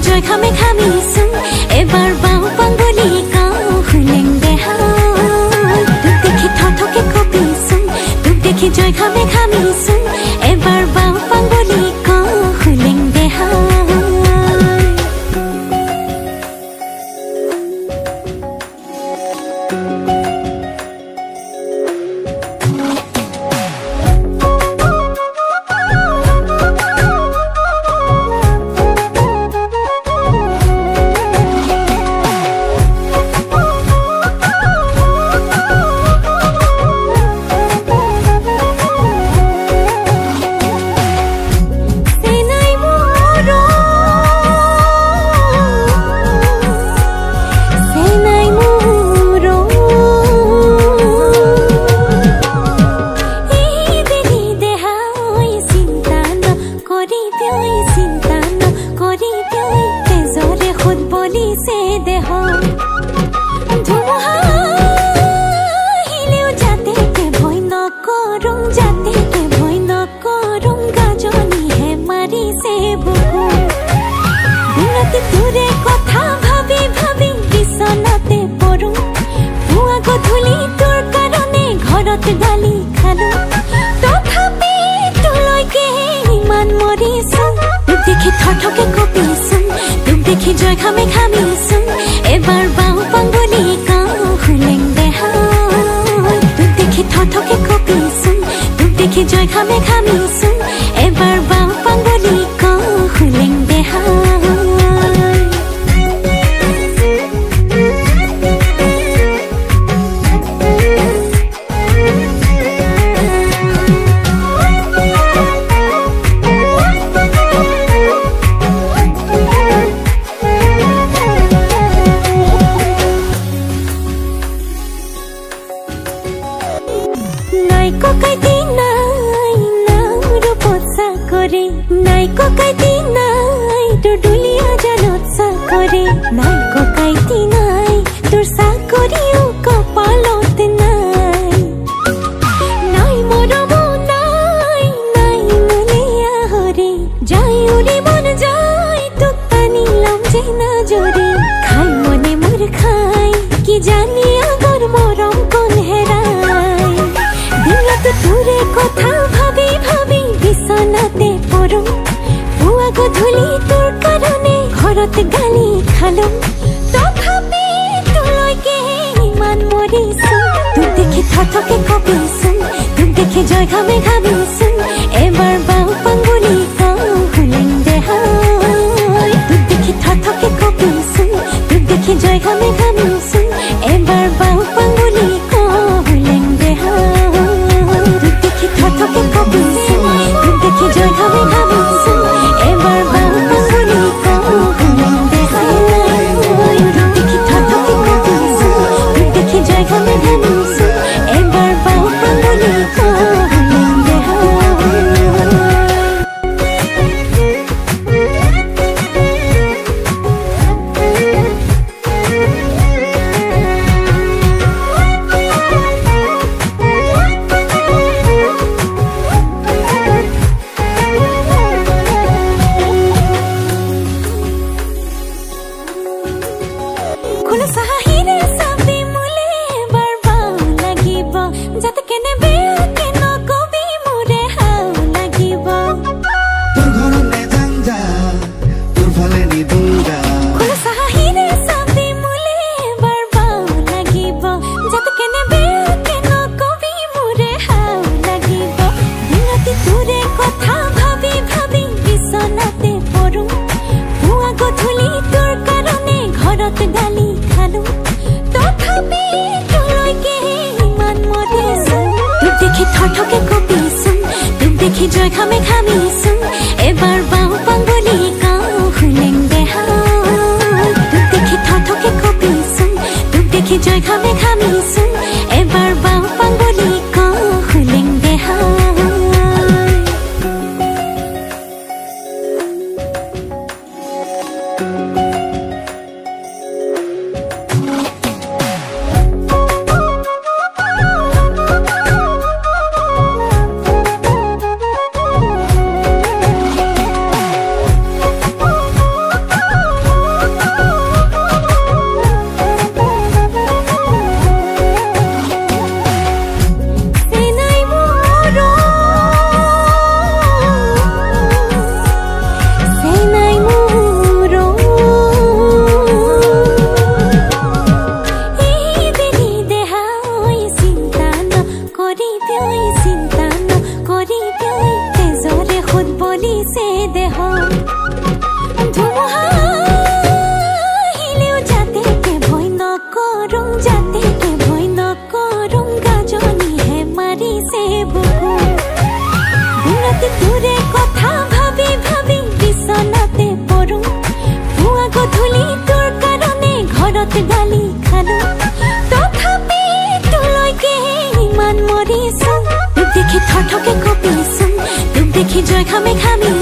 জয় খামে খামিছোন এবাৰ বাও পাঙ্গলি কাও খুলেং দেহাল তোক দেখি থথকে কপিছোন তোক দেখি জয় খামে খামিছোন এবাৰ বাও পাঙ্গলি কাও খুলেং দেহাল গালি খালো তথাপি তোলৈকে ইমান মৰিছোন তোক দেখি থথকে কপিছোন তোক দেখি জয় খামে খামিছোন এবাৰ বাও পাঙ্গলি কাও খুলেং দেহাল তোক দেখি থথকে কপিছোন তোক দেখি জয় খামে খামিছোন এবাৰ বাও পাঙ্গলি কাও খুলেং দেহাল নাই ককাইতি নাই তোৰ দুলিয়া জানত চাকৰি নাই ককাইতি নাই তোৰ চাকৰিও কপালত নাই নাই মৰম নাই নাই মুলিয়া হৰে যাই উৰি মন যায় তোক টানি লম যে নজৰে খাই মনে মোৰ খাই কি জানি আগৰ মৰম কোন হেৰাই দিনত তোৰে কথা ভাবি ভাবি বিছনাতে পৰো গধূলি তোৰ কাৰণে ঘৰত গালি খালো তথাপি তোলৈকে ইমান মৰিছোন তোক দেখি থথকে কপিছোন তোক দেখি জয় খামে খামিছোন এবাৰ বাও পাঙ্গলি কাও খুলেং দেহাল তোক দেখি থথকে কপিছোন তোক দেখি জয় খামে খামিছোন এবাৰ বাও পাঙ্গলি কাও খুলেং দেহাল তোক দেখি থথকে কপিছোন তোক দেখি জয় খামে খামিছোন গালি খালো তথাপি তোলৈকে ইমান মৰিছোন দেখি থৰথকে কপিছোন তোক দেখি জয় খামে খামিছোন এবাৰ বাও পাঙ্গলি কাও হুলেং দেহাই তোক দেখি থৰথকে কপিছোন তোক দেখি জয় খামে খামিছোন এবাৰ বাও পাঙ্গলি কাও হুলেং দেহাই থৰথকে কপিছোন তোক দেখি জয় খামে খামি